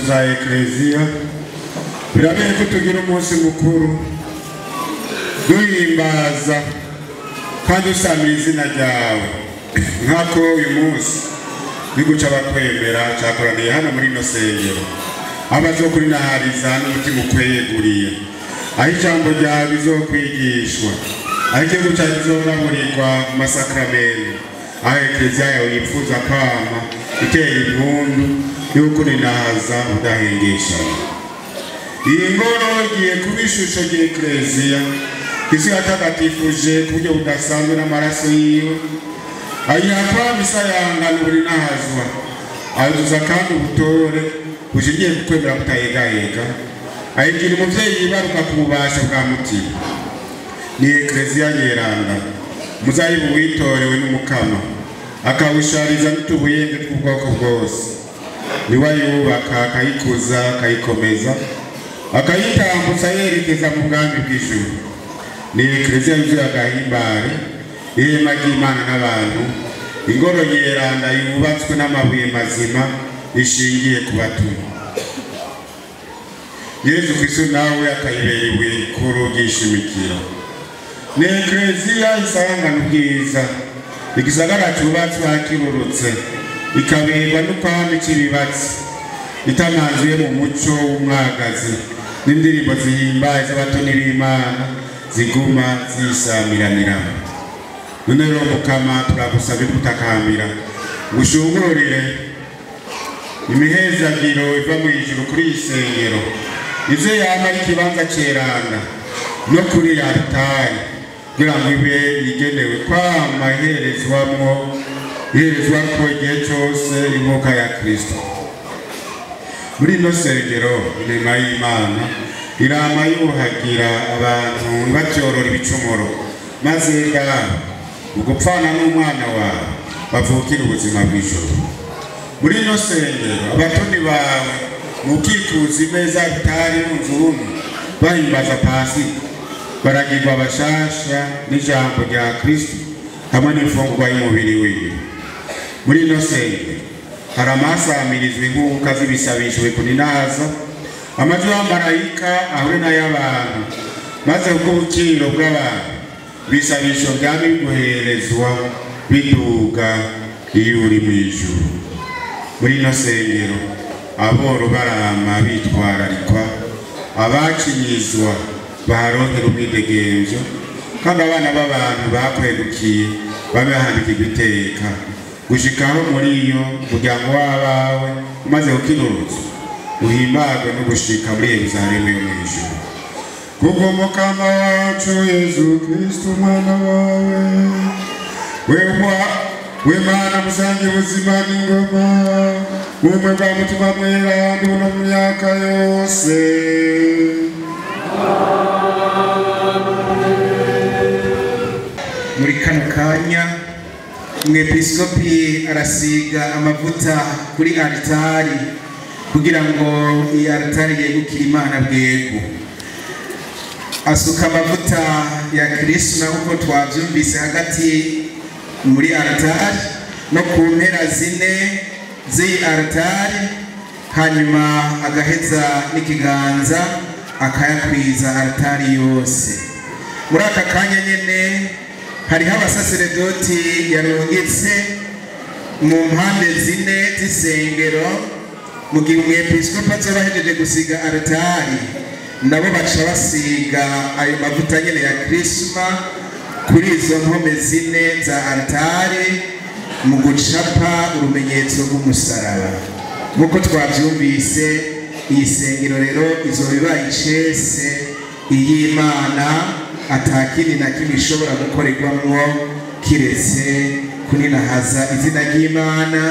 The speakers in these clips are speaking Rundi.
za Eklezia birabereye ko tugira umunsi mukuru duhimbaza kandi usamira izina ryawe nk'ako uyu munsi biguca abakwemera cyakoraniye hano muri ino sengero abazokuri nahariza n'umutima ukweguriye aho ijambo ryawe bizokwigishwa aho igihugu cyawe kizogaburirwa mu masakramenti aho Eklezia yawe yifuza kwama itera impundu y'uko ninahaza udahengesha. Iyi ngoro igiye kuba ishusho ry'Eklezia isi yatagatifuje ku buryo budasanzwe n'amaraso yiwe ayihakwa misayangana buri nahazwa ayuzuza kandi ubutore bushingiye ku kwemera kutayegayega ayigira umuvyeyi yibaruka ku bubasha bwa mutima. Ni Eklezia yeranda muzayibu witorewe n'umukama akawushariza n'utubuyenge tw'ubwoko bwose niwe yubaka akayikuza akayikomeza akayitambutsa yerekeza mu bwami bw'ijuru. Ni Eklezia yuzuye agahimbare ihema ry'Imana n'abantu ingoro yeranda yubatswe n'amabuye mazima ishingiye ku batumwa. Yesu Kristo nawe akayibera ibuye rikuru ry'ishimikiro. Ni Eklezia isangana ubwiza igisagara cyubatswe hakirurutse ikaberwa n'ukwami cy'ibibatsi itamanzuye mu muco w'umwagazi n'indirimbo zihimbaye z'abatoni b'Imana ziguma zisamiranira. None rero mukama turagusabye gutakambira gushungururire imihezagiro iva mu ijuru kuri isengero ivyo yama ikibanza ceranda no kuri altari kugira ngo ibe igenewe kwama iherezwamwo ko igihe cyose inkoka ya Kristo. Muri ino sengero inema y'Imana irama yuhagira abantu batyorora ibicumuro maze ugupfana n'umwana wawe bavukira ubuzima bw'ijuru. Muri ino sengero abatoni bawe mukikuza imeza bitari mu nzu bahimbaza Pasika baragirwa bashasha n'ijambo rya Kristo hamwe n'imfungurwa y'umubiri wiwe. Muri ino sengero hari amasamirizwa inkuka z'ibisabishwe kuninaza amajwi y'amarayika ahure n'ay'abantu maze ubwo bukiro bw'abantu bisabisho byami guherezwa biduga iyo uri mu ijuru. Muri ino sengero aboro barama bitwararikwa abakinyizwa baharonkera ubwidegemvyo kandi abana b'abantu bakwegukiye babahandikirwa iteka gushikaho muri iyo muryango w'abawe umaze gukirurutsa uhimbagwe no gushika muri Yerusalemu yo mu ijuru. Kuko mukama wacu Yesu Kristo umwana wawe we Mana musange ubuzima n'ingoma ubumwe bwa mutima mweranda ubu no mu myaka yose. Muri kano kanya umwepiskopi arasiga amavuta kuri altari kugira ngo iyi altari yegukire Imana bwego. Asuka amavuta ya Kristo uko twavyumvise hagati muri altari no ku mpera zine z'iyi altari hanyuma agaheza n'ikiganza akayakwiza altari yose. Muri aka kanya nyene hariho abasaseredoti yarungitse mu mpande zine z'isengero mu gihe umwepiskopi azoba ahejeje gusiga altari nabo baca basiga ayo mavuta nyene ya Krisma kuri izo mpome zine za altari mu gucapa urumenyetso rw'umusaraba. Nk'uko twavyumvise iyi sengero rero izoba icese iy'Imana atakindi na kimwe ishobora gukorerwamwo kiretse kuninahaza izina ry'Imana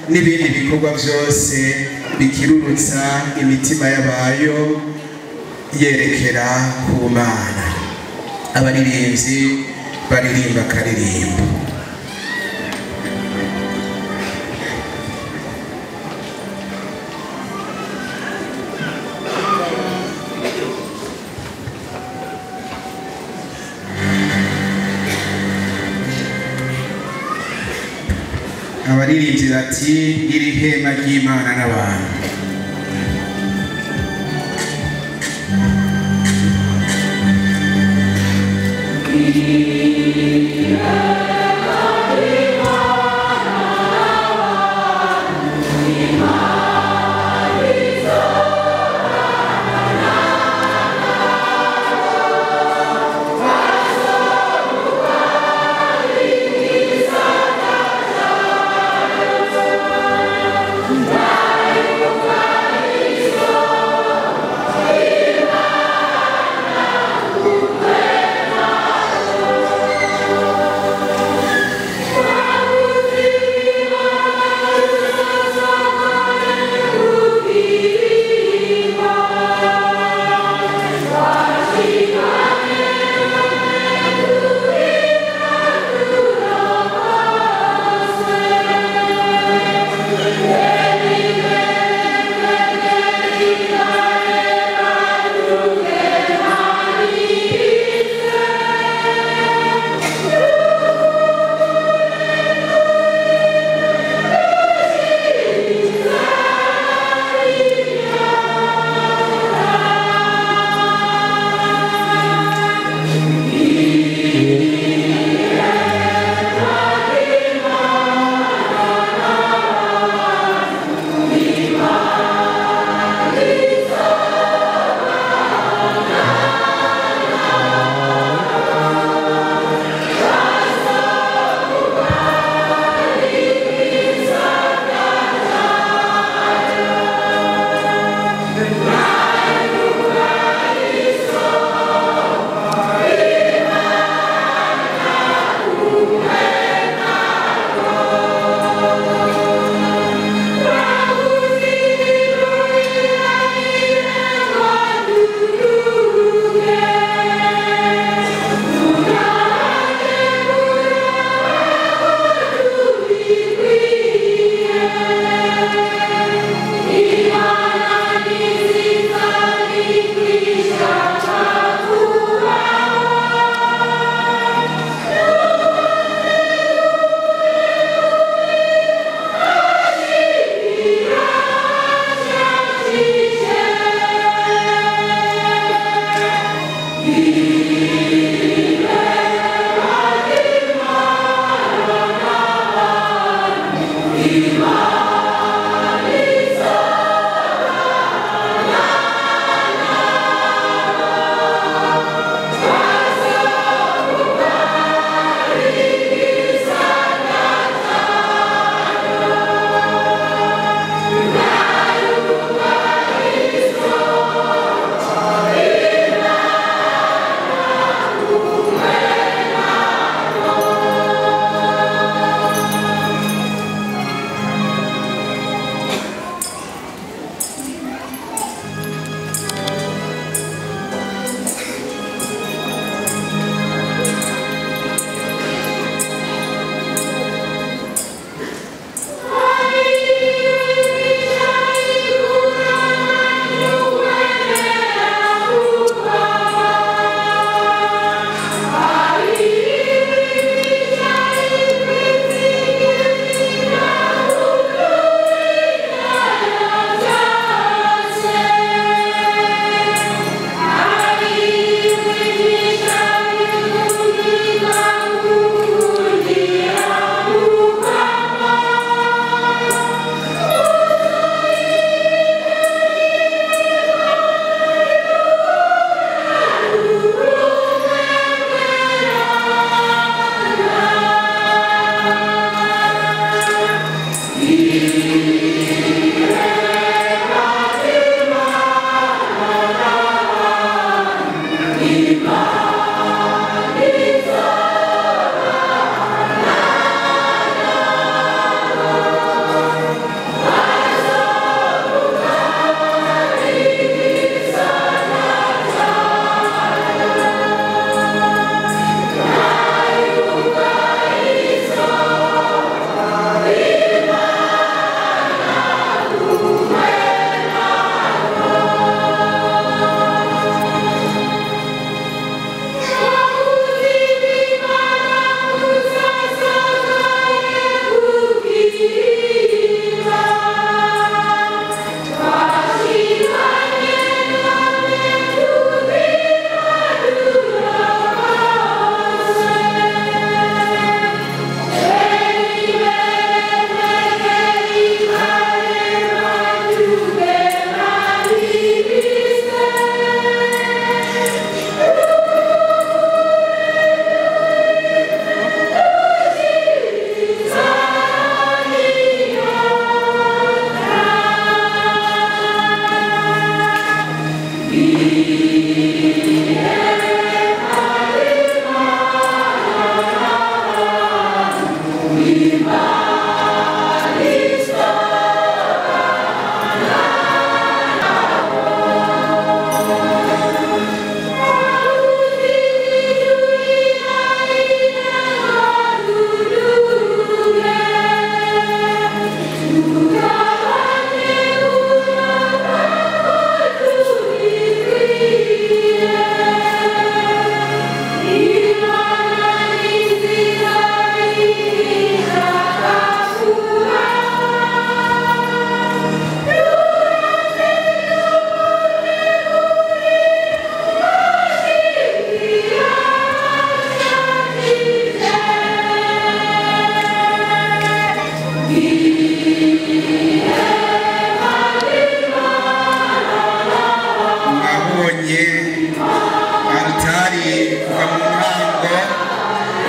n'ibindi bikorwa byose bikirurutsa imitima y'abayo yerekera ku Mana. Abaririmbyi baririmba karirimbo. Abaririmbyi bati iri hema ry'Imana n'abantu. aritari kuva mu ntango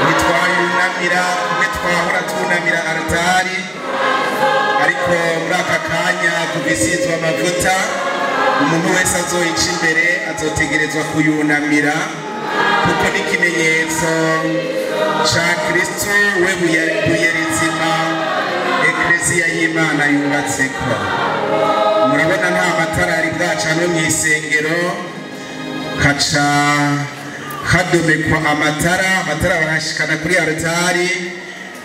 ntitwayunamira kumwe twahora twunamira aritari, ariko muri aka kanya kuva isizwe amavuta umuntu wese azoyica imbere azotegerezwa kuyunamira, kuko n'ikimenyetso ca Kristo we buye rizima ekleziya y'Imana yubatseko. Murabona nta matara ari bwacanwe mw'isengero, haca hadomekwa amatara barashikana kuri aritari,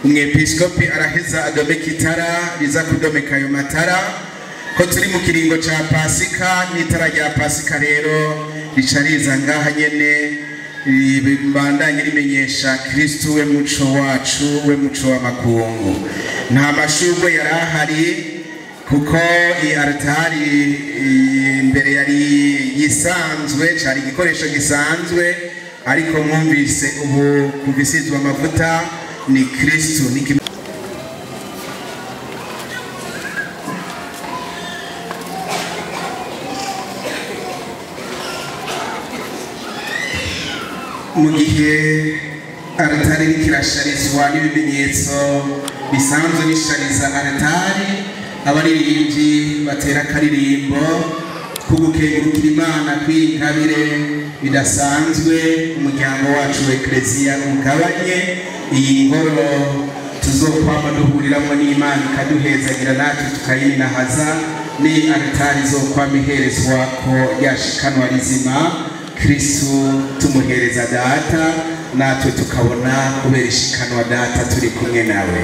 umwepiskopi araheza adomeka itara riza kudomeka ayo matara. Ko turi mu kiringo ca Pasika, n'itara rya Pasika rero rica riza ngaha nyene ribandanye rimenyesha Kristo we muco wacu, we muco w'amakungu. Nta mashurwe yari ahari kuko iyi aritari imbere yari yisanzwe, cari igikoresho gisanzwe, ariko mwumvise ubu kuva isizwe amavuta ni Kristo. Mu gihe aritari iriko irasharizwa n'ibimenyetso bisanzwe bishariza aritari, abaririmbyi batera akaririmbo ko gukengurukira Imana kw'ingabire bidasanzwe umuryango wacu w'ekleziya ugabanye. Iyi ngoro tuzokwama duhuriramo n'Imana ikaduhezagira, natwe tukayinahaza, ni aritari izokwama iherezwa ko ryashikanwa rizima Kristo tumuhereza data, natwe tukabona kubera ishikanwa data turi kumwe nawe.